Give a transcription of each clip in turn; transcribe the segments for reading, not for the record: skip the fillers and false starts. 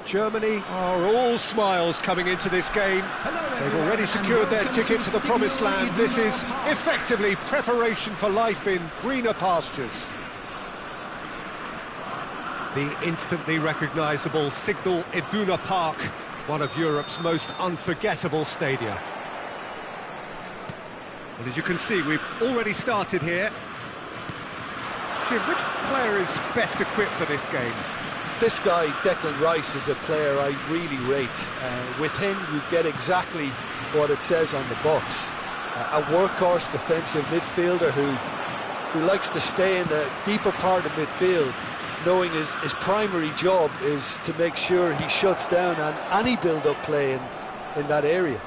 Germany are all smiles coming into this game. They've already secured their ticket to the promised land. This is effectively preparation for life in greener pastures. The instantly recognisable Signal Iduna Park, one of Europe's most unforgettable stadia. And as you can see, we've already started here. Jim, which player is best equipped for this game? This guy, Declan Rice, is a player I really rate. With him, you get exactly what it says on the box. A workhorse defensive midfielder who likes to stay in the deeper part of midfield, knowing his primary job is to make sure he shuts down any build-up play in that area.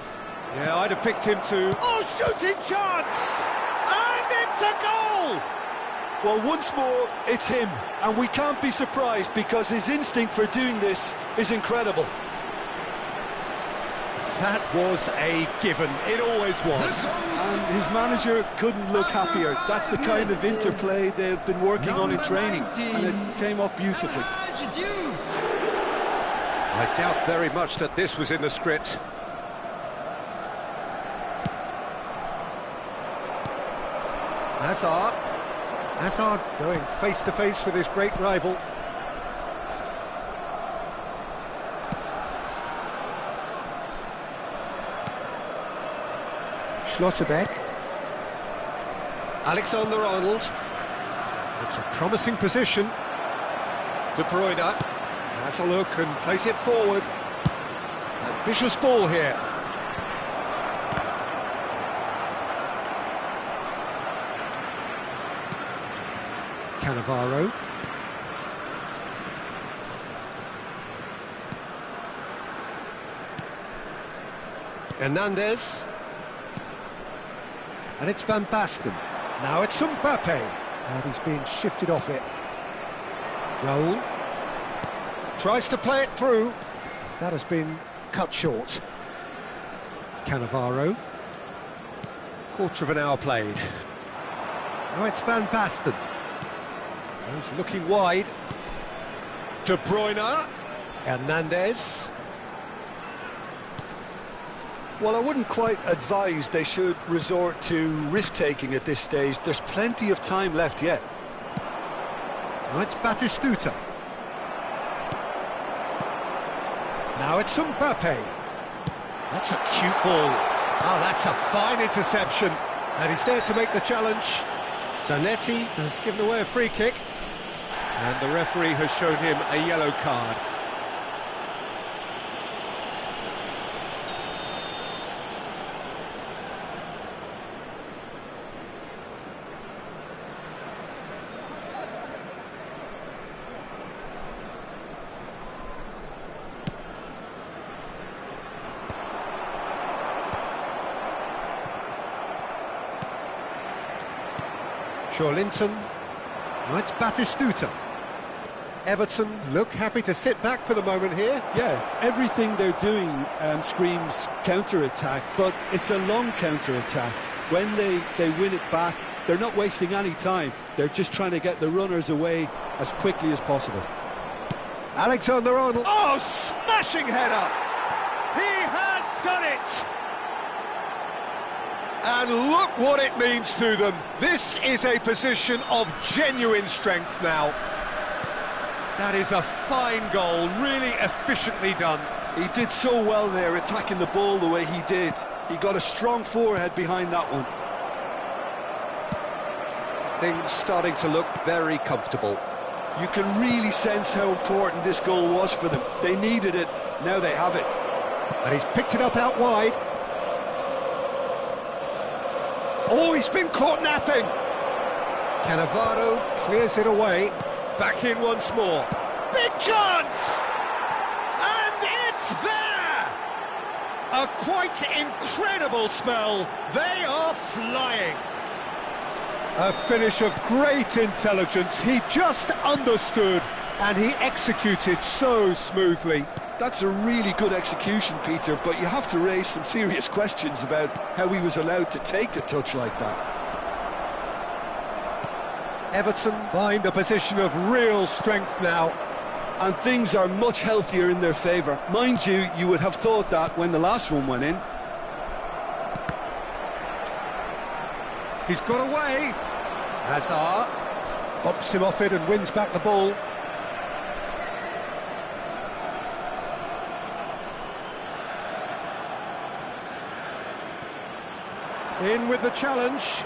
Yeah, I'd have picked him too. Oh, shooting chance! And it's a goal! Well, once more, it's him, and we can't be surprised because his instinct for doing this is incredible. That was a given, it always was. And his manager couldn't look happier. That's the kind of interplay they've been working on in training, and it came off beautifully. I doubt very much that this was in the script. Hazard going face-to-face with his great rival. Schlotterbeck. Alexander-Arnold. It's a promising position. De Bruyne has a look and plays it forward. Ambitious ball here. Cannavaro. Hernandez. And it's Van Basten. Now it's Mbappe, and he's being shifted off it. Raul tries to play it through. That has been cut short. Cannavaro. Quarter of an hour played. Now it's Van Basten. Goes looking wide. De Bruyne. Hernandez. Well, I wouldn't quite advise they should resort to risk-taking at this stage. There's plenty of time left yet. Now it's Batistuta. Now it's Mbappe. That's a cute ball. Oh, that's a fine interception. And he's there to make the challenge. Zanetti has given away a free kick. And the referee has shown him a yellow card. Linton. Now it's Batistuta. Everton look happy to sit back for the moment here. Yeah, everything they're doing screams counter-attack, but it's a long counter-attack. When they win it back, they're not wasting any time. They're just trying to get the runners away as quickly as possible. Alexander-Arnold. Oh, smashing header! He has done it! And look what it means to them. This is a position of genuine strength now. That is a fine goal, really efficiently done. He did so well there, attacking the ball the way he did. He got a strong forehead behind that one. Things starting to look very comfortable. You can really sense how important this goal was for them. They needed it, now they have it. And he's picked it up out wide. Oh, he's been caught napping. Cannavaro clears it away. Back in once more. Big chance! And it's there! A quite incredible spell. They are flying. A finish of great intelligence. He just understood and he executed so smoothly. That's a really good execution, Peter, but you have to raise some serious questions about how he was allowed to take a touch like that. Everton find a position of real strength now. And things are much healthier in their favour. Mind you, you would have thought that when the last one went in. He's got away. Hazard bumps him off it and wins back the ball. In with the challenge.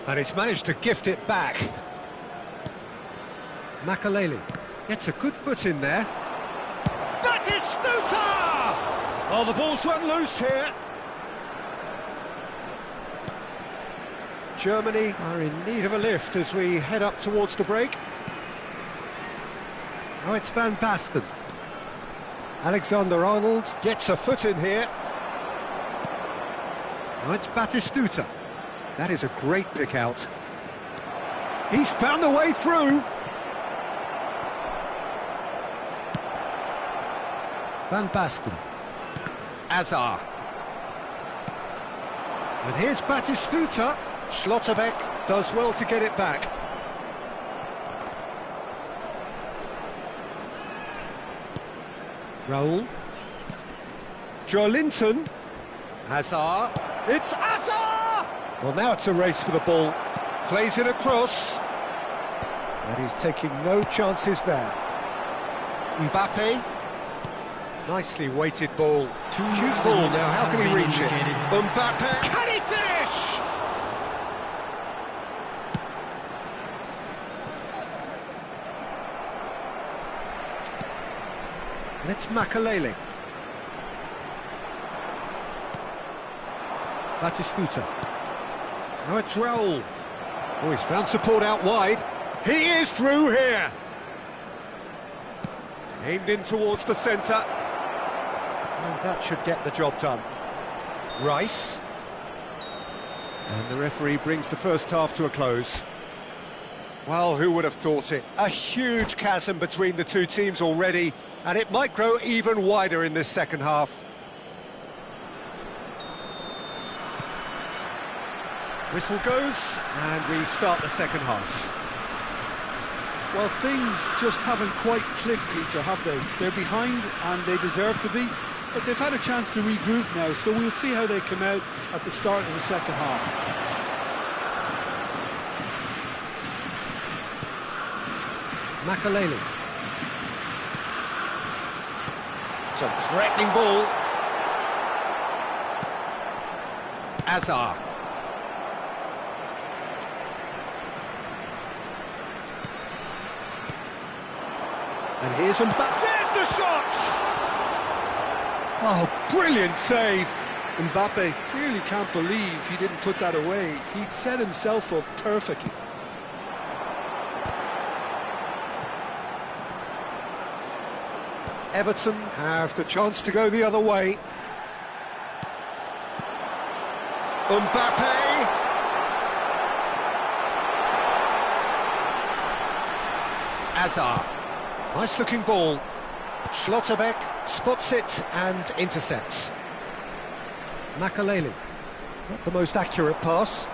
And he's managed to gift it back. Makaleli gets a good foot in there. Batistuta! Oh, the ball's run loose here. Germany are in need of a lift as we head up towards the break. Now it's Van Basten. Alexander-Arnold gets a foot in here. Now it's Batistuta. That is a great pick out. He's found a way through. Van Basten. Hazard. And here's Batistuta. Schlotterbeck does well to get it back. Raul. Linton. Hazard. It's Hazard! Well, now it's a race for the ball. Plays it across. And he's taking no chances there. Mbappe. Nicely weighted ball. Cute ball now, how can he reach it? Mbappe. Can he finish? And it's Makaleli. Batistuta. Now it's Raul. Oh, he's found support out wide. He is through here. Aimed in towards the centre. And that should get the job done. Rice. And the referee brings the first half to a close. Well, who would have thought it? A huge chasm between the two teams already, and it might grow even wider in this second half. Whistle goes, and we start the second half. Well, things just haven't quite clicked, Peter, have they? They're behind, and they deserve to be, but they've had a chance to regroup now, so we'll see how they come out at the start of the second half. Makaleli. It's a threatening ball. Azar. And here's Mbappe. There's the shot! Oh, brilliant save. Mbappe clearly can't believe he didn't put that away. He'd set himself up perfectly. Everton have the chance to go the other way. Mbappe! Azar. Nice looking ball. Schlotterbeck spots it and intercepts. Makaleli. Not the most accurate pass.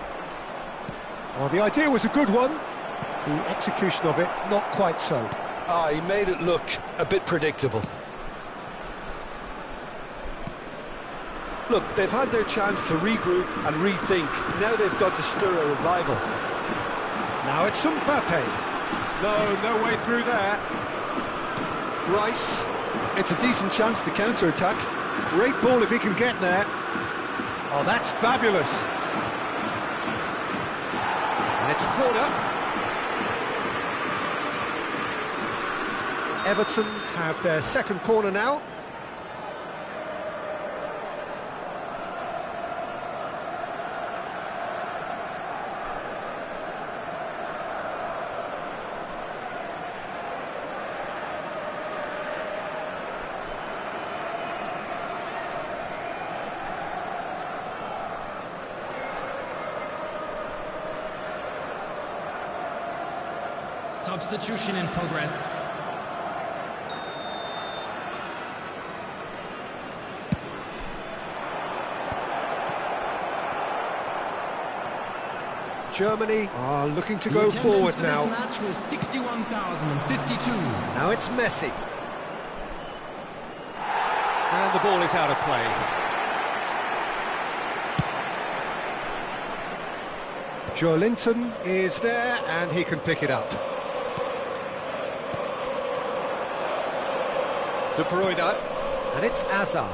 Well, the idea was a good one. The execution of it, not quite so. He made it look a bit predictable. Look, they've had their chance to regroup and rethink. Now they've got to stir a revival. Now it's Mbappe. No way through there. Rice. It's a decent chance to counter-attack. Great ball if he can get there. Oh, that's fabulous. And it's corner. Everton have their second corner now. Substitution in progress. Germany are looking to go forward now. The match was 61,052. Now it's Messi. And the ball is out of play. Joelinton is there and he can pick it up. De Bruyne, and it's Azar.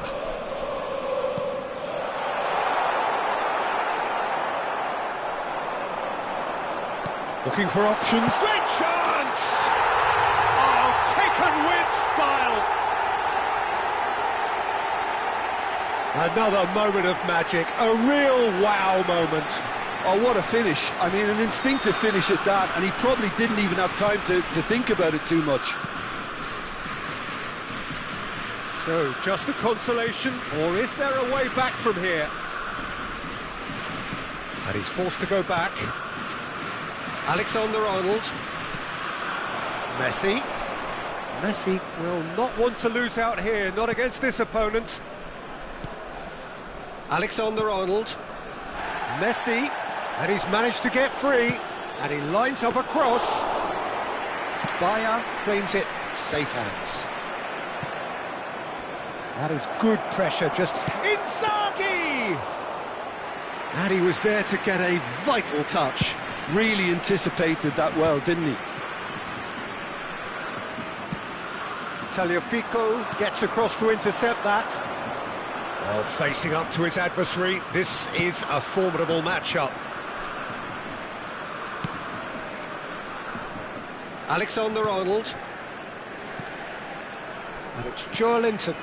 Looking for options. Great chance! Oh, taken with style. Another moment of magic, a real wow moment. Oh, what a finish. I mean, an instinctive finish at that, and he probably didn't even have time to think about it too much. So, just a consolation, or is there a way back from here? And he's forced to go back. Alexander-Arnold. Messi. Messi will not want to lose out here, not against this opponent. Alexander-Arnold. Messi, and he's managed to get free, and he lines up a cross. Bayer claims it, safe hands. That is good pressure, just Inzaghi! And he was there to get a vital touch. Really anticipated that well, didn't he? Tagliafico gets across to intercept that. Well, facing up to his adversary, this is a formidable matchup. Alexander-Arnold. And it's Joelinton.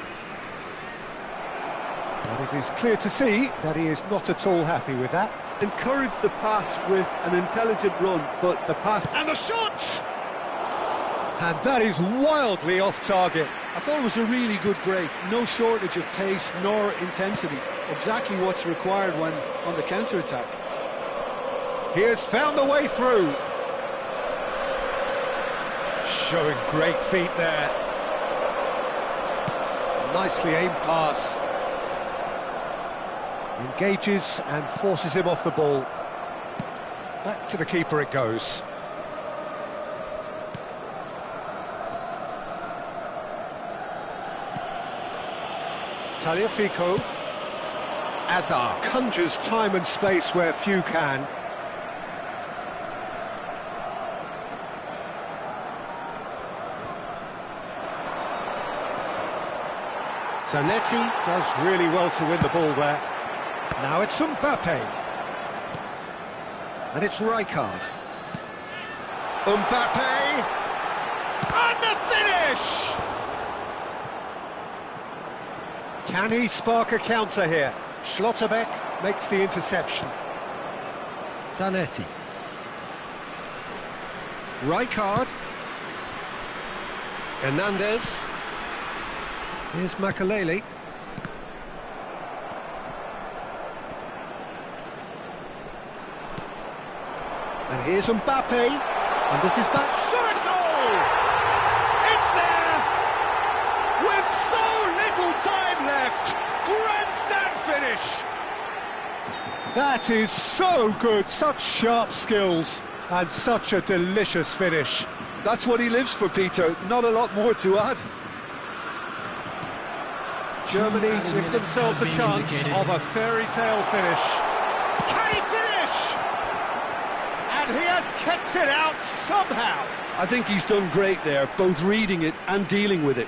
And it is clear to see that he is not at all happy with that. Encouraged the pass with an intelligent run, but the pass... And the shot! And that is wildly off target. I thought it was a really good break. No shortage of pace nor intensity. Exactly what's required when on the counter-attack. He has found the way through. Showing great feet there. Nicely aimed pass. Engages and forces him off the ball. Back to the keeper it goes. Tagliafico. Azar conjures time and space where few can. Zanetti does really well to win the ball there. Now it's Mbappe. And it's Rijkaard. Mbappe! And the finish! Can he spark a counter here? Schlotterbeck makes the interception. Zanetti. Rijkaard. Hernandez. Here's Makaleli. And here's Mbappe. And this is back. Shot a goal! It's there! With so little time left! Grandstand finish! That is so good. Such sharp skills. And such a delicious finish. That's what he lives for, Peter. Not a lot more to add. Germany give themselves a chance of a fairy tale finish. Can he finish? And he has kept it out somehow. I think he's done great there, both reading it and dealing with it.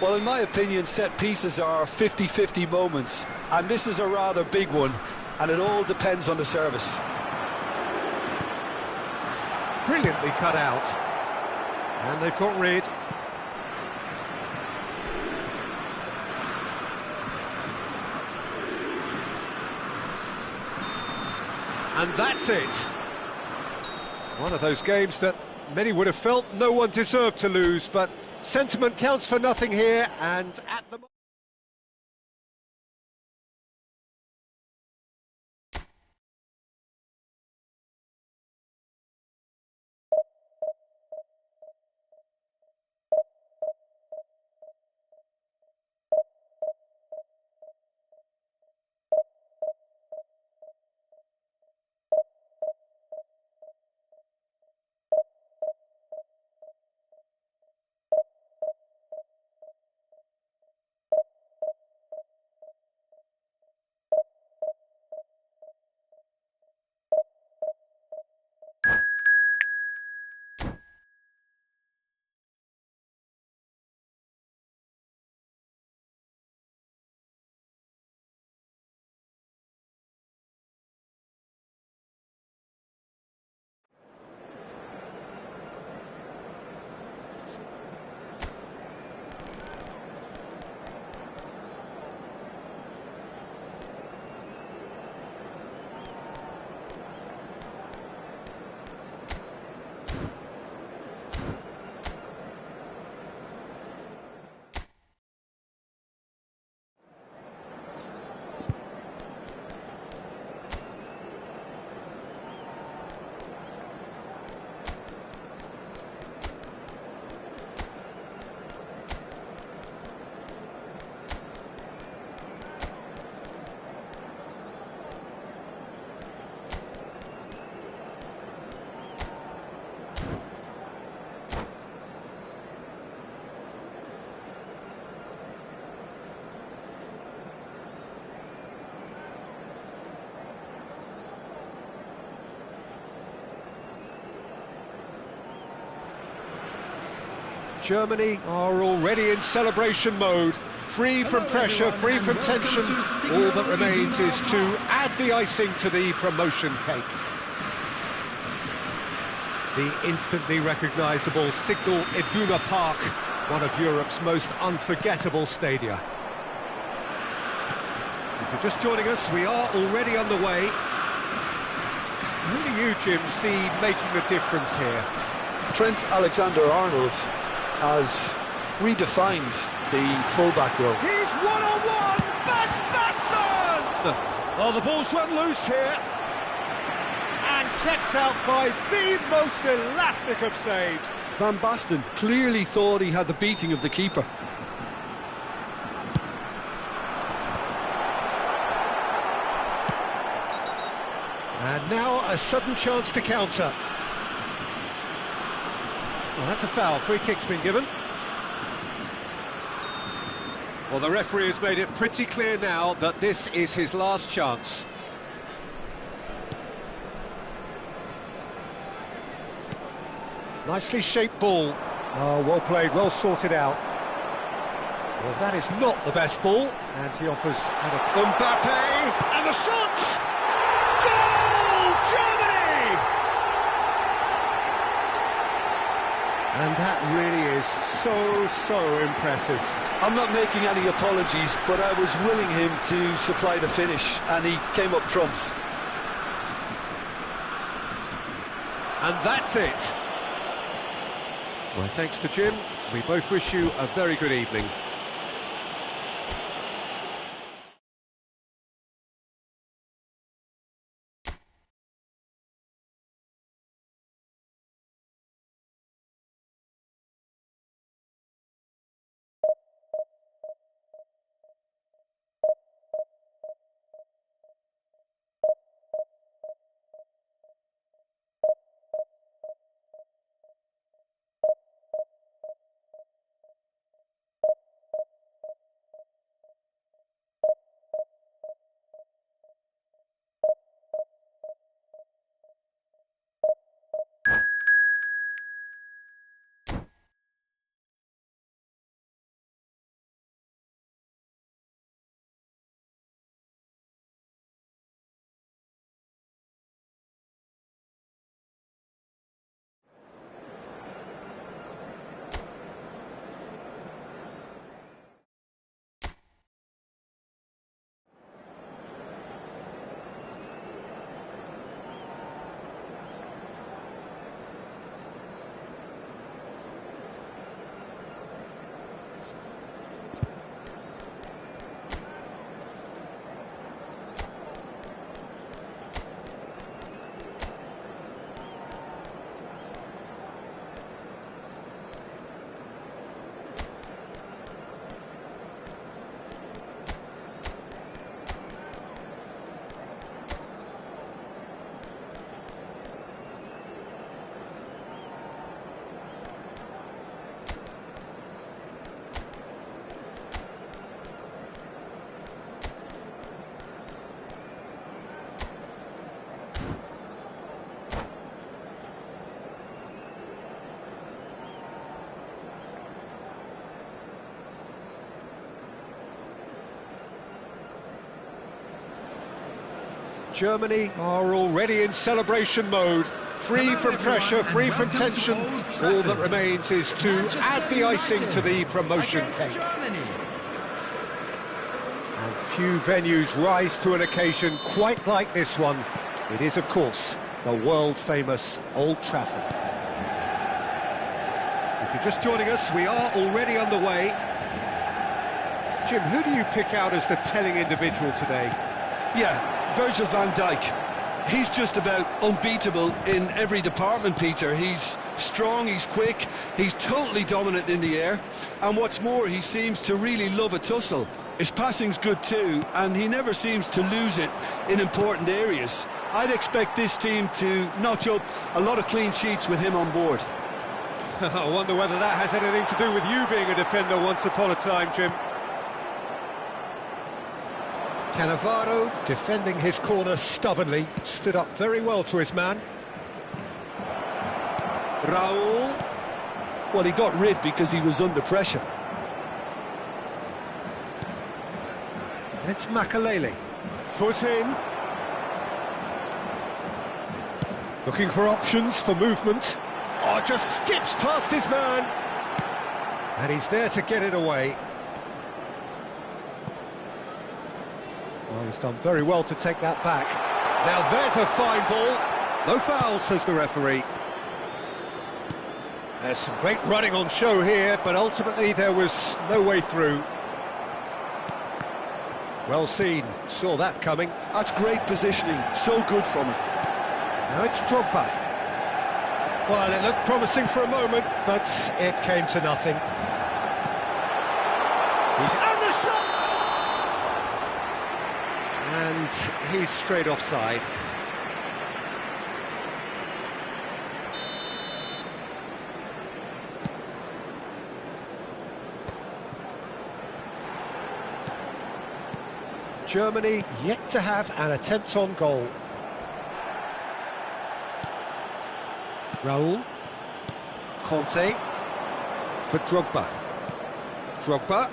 Well, in my opinion, set pieces are 50-50 moments, and this is a rather big one, and it all depends on the service. Brilliantly cut out. And they've got rid. And that's it. One of those games that many would have felt no one deserved to lose, but sentiment counts for nothing here, and at the moment... Germany are already in celebration mode, free from pressure, free from tension. All that remains is to add the icing to the promotion cake. The instantly recognisable Signal Iduna Park, one of Europe's most unforgettable stadia. If you're just joining us, we are already underway. Who do you, Jim, see making the difference here? Trent Alexander-Arnold has redefined the full-back role. He's one-on-one! Van Basten! Oh, the ball's run loose here. And kept out by the most elastic of saves. Van Basten clearly thought he had the beating of the keeper. And now a sudden chance to counter. Well, that's a foul. Free kick's been given. Well, the referee has made it pretty clear now that this is his last chance. Nicely shaped ball. Oh, well played, well sorted out. Well, that is not the best ball. And he offers Mbappe, and the shot! Goal! Germany! And that really is so impressive. I'm not making any apologies, but I was willing him to supply the finish, and he came up trumps. And that's it. Well, thanks to Jim. We both wish you a very good evening. Germany are already in celebration mode, free from pressure, free from tension. All that remains is to add the icing to the promotion cake. And few venues rise to an occasion quite like this one. It is, of course, the world-famous Old Trafford. If you're just joining us, we are already underway. Jim, who do you pick out as the telling individual today? Yeah, Virgil van Dijk. He's just about unbeatable in every department, Peter. He's strong, he's quick, he's totally dominant in the air, and what's more, he seems to really love a tussle. His passing's good too, and he never seems to lose it in important areas. I'd expect this team to notch up a lot of clean sheets with him on board. I wonder whether that has anything to do with you being a defender once upon a time, Jim. Cannavaro, defending his corner stubbornly, stood up very well to his man. Raul. Well, he got rid because he was under pressure. And it's Makalele. Foot in. Looking for options for movement. Oh, just skips past his man. And he's there to get it away. Well, he's done very well to take that back. Now there's a fine ball. No foul, says the referee. There's some great running on show here, but ultimately there was no way through. Well seen, saw that coming. That's great positioning, so good from him. Now it's Drogba. Well, it looked promising for a moment, but it came to nothing. He's and the shot! And he's straight offside. Germany yet to have an attempt on goal. Raul. Conte. For Drogba. Drogba.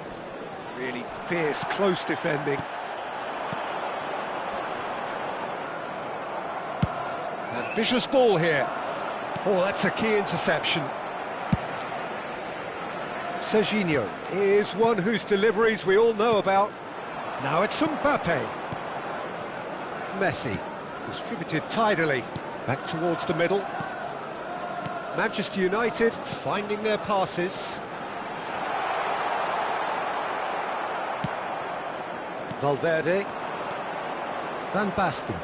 Really fierce, close defending. Ambitious ball here. Oh, that's a key interception. Serginho is one whose deliveries we all know about. Now it's Mbappe. Messi, distributed tidily, back towards the middle. Manchester United finding their passes. Valverde. Van Basten.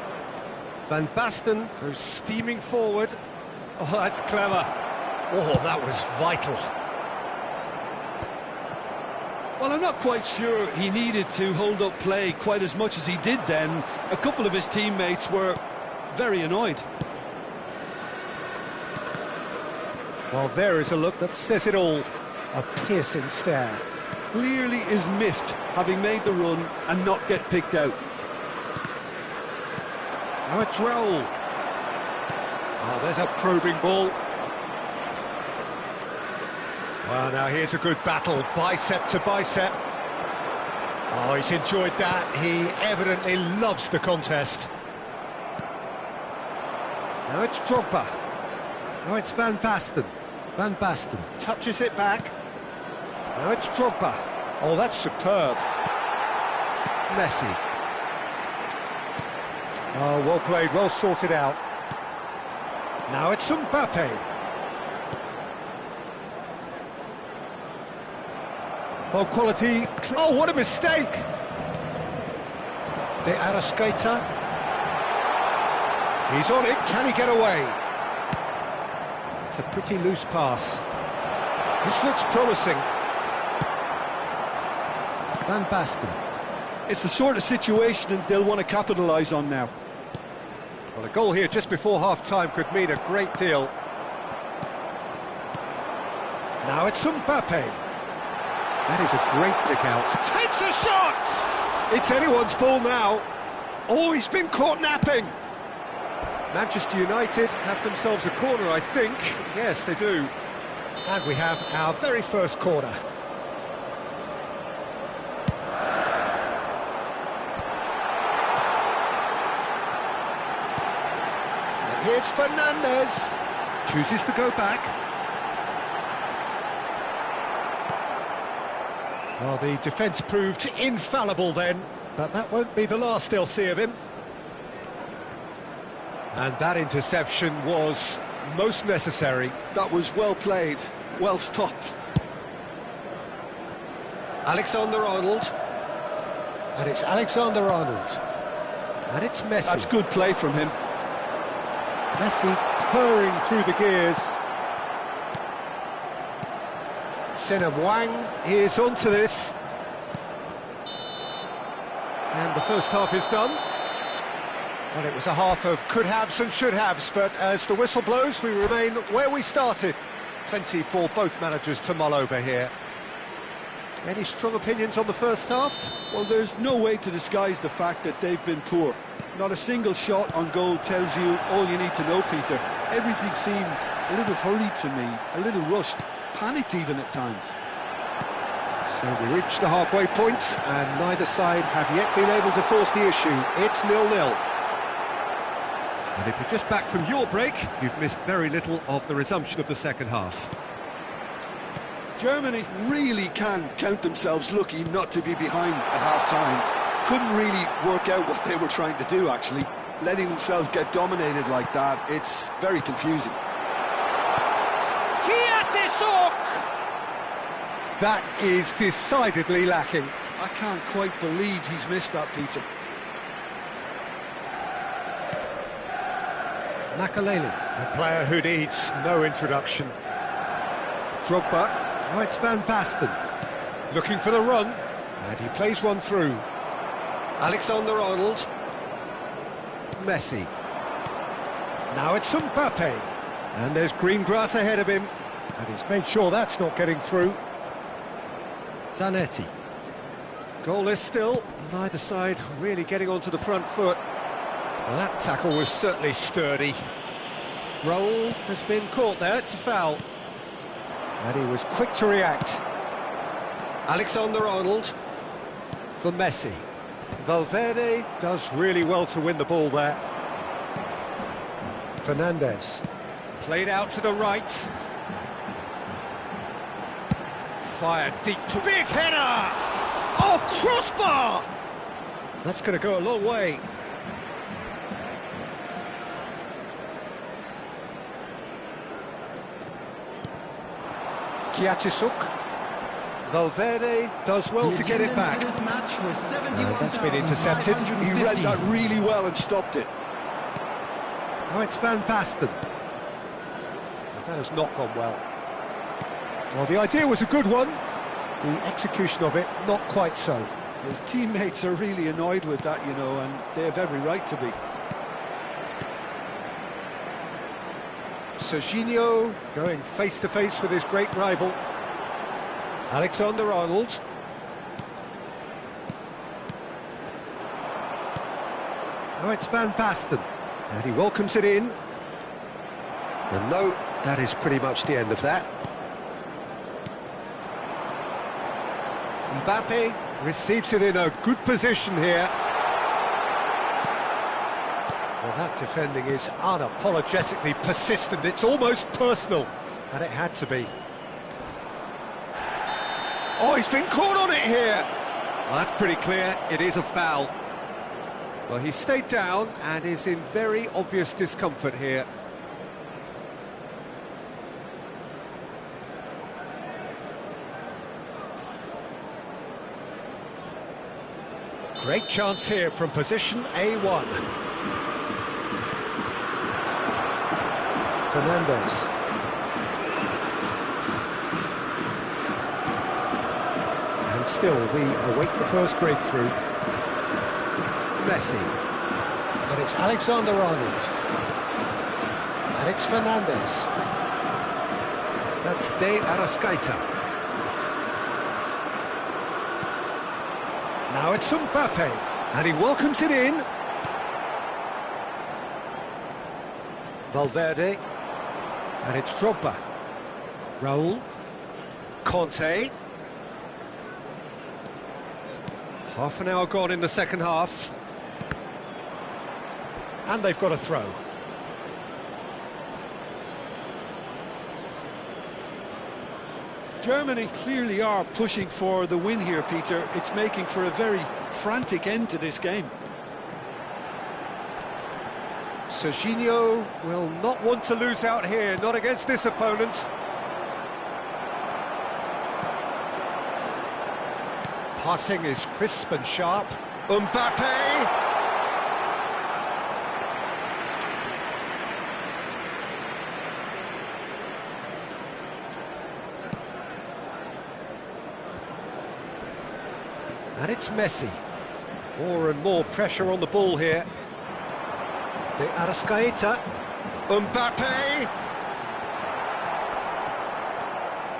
Van Basten goes steaming forward. Oh, that's clever. Oh, that was vital. Well, I'm not quite sure he needed to hold up play quite as much as he did then. A couple of his teammates were very annoyed. Well, there is a look that says it all. A piercing stare. Clearly is miffed, having made the run and not get picked out. Now it's Raul. Oh, there's a probing ball. Well, now here's a good battle, bicep to bicep. Oh, he's enjoyed that. He evidently loves the contest. Now it's Drogba. Now it's Van Basten. Van Basten touches it back. Now it's Drogba. Oh, that's superb. Messi. Oh, well played, well sorted out. Now it's Mbappe. Oh, quality. Oh, what a mistake! De Arrascaeta. He's on it. Can he get away? It's a pretty loose pass. This looks promising. Van Basten. It's the sort of situation that they'll want to capitalise on now. Well, a goal here just before half-time could mean a great deal. Now it's Mbappe. That is a great pick-out. Takes a shot! It's anyone's ball now. Oh, he's been caught napping. Manchester United have themselves a corner, I think. Yes, they do. And we have our very first corner. And here's Fernandez. Chooses to go back. Well, the defence proved infallible then, but that won't be the last they'll see of him. And that interception was most necessary. That was well played, well stopped. Alexander-Arnold. And it's Alexander-Arnold. And it's Messi. That's good play from him. Messi purring through the gears. Senna Wang is onto this. And the first half is done. Well, it was a half of could-haves and should-haves, but as the whistle blows, we remain where we started. Plenty for both managers to mull over here. Any strong opinions on the first half? Well, there's no way to disguise the fact that they've been poor. Not a single shot on goal tells you all you need to know, Peter. Everything seems a little hurried to me, a little rushed. Panicked even at times. So we reached the halfway point, and neither side have yet been able to force the issue. It's 0-0. And if you're just back from your break, you've missed very little of the resumption of the second half. Germany really can count themselves lucky not to be behind at half-time. Couldn't really work out what they were trying to do, actually. Letting themselves get dominated like that, it's very confusing. He had to That is decidedly lacking. I can't quite believe he's missed that, Peter. Makaleli, a player who needs no introduction. Drogba, now it's Van Basten, looking for the run, and he plays one through. Alexander-Arnold, Messi. Now it's Mbappe, and there's green grass ahead of him, and he's made sure that's not getting through. Zanetti. Goalless still, neither side really getting onto the front foot. Well, that tackle was certainly sturdy. Raul has been caught there, it's a foul. And he was quick to react. Alexander-Arnold for Messi. Valverde does really well to win the ball there. Fernandez. Played out to the right. Fired deep to big header! Oh, crossbar! That's going to go a long way. Kiatisuk. Valverde does well to get it back. That's been intercepted. He read that really well and stopped it. Now it's Van Basten. That has not gone well. Well, the idea was a good one. The execution of it, not quite so. His teammates are really annoyed with that, you know, and they have every right to be. Serginho going face-to-face with his great rival. Alexander-Arnold. Now it's Van Basten, and he welcomes it in. And no, that is pretty much the end of that. Mbappe receives it in a good position here. Well, that defending is unapologetically persistent. It's almost personal, and it had to be. Oh, he's been caught on it here. Well, that's pretty clear. It is a foul. Well, he stayed down and is in very obvious discomfort here. Great chance here from position A1. Fernandez. And still, we await the first breakthrough. Messi. And it's Alexander-Arnold. And it's Fernandez. That's De Arrascaeta. Now it's Mbappe, and he welcomes it in. Valverde, and it's Drogba. Raul, Conte. Half an hour gone in the second half. And they've got a throw. Germany clearly are pushing for the win here, Peter. It's making for a very frantic end to this game. Serginho will not want to lose out here, not against this opponent. Passing is crisp and sharp. Mbappe! And it's Messi. More and more pressure on the ball here. De Arrascaeta. Mbappe!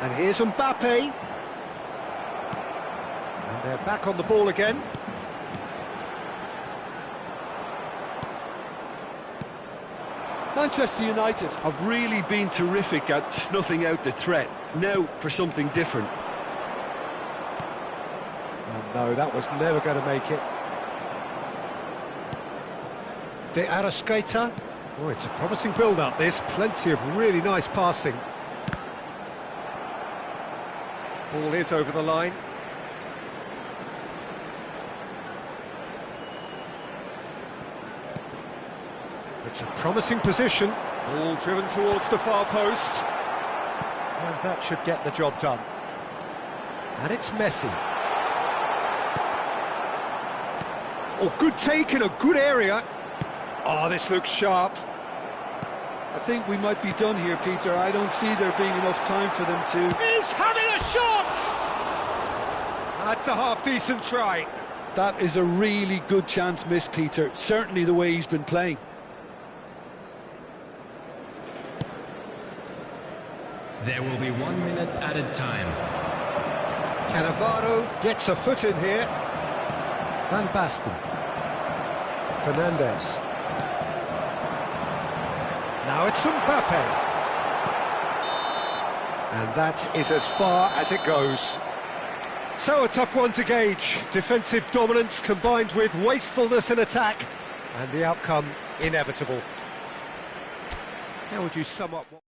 And here's Mbappe. And they're back on the ball again. Manchester United have really been terrific at snuffing out the threat. Now for something different. No, that was never going to make it. De Arrascaeta. Oh, it's a promising build-up, this. Plenty of really nice passing. Ball is over the line. It's a promising position. Ball driven towards the far post. And that should get the job done. And it's Messi. Oh, good take in a good area. Oh, this looks sharp. I think we might be done here, Peter. I don't see there being enough time for them to... He's having a shot! That's a half-decent try. That is a really good chance missed, Peter. Certainly the way he's been playing. There will be 1 minute added time. Cannavaro gets a foot in here. Van Basten. Fernandes. Now it's Mbappe. And that is as far as it goes. So a tough one to gauge. Defensive dominance combined with wastefulness in attack. And the outcome inevitable. How would you sum up what...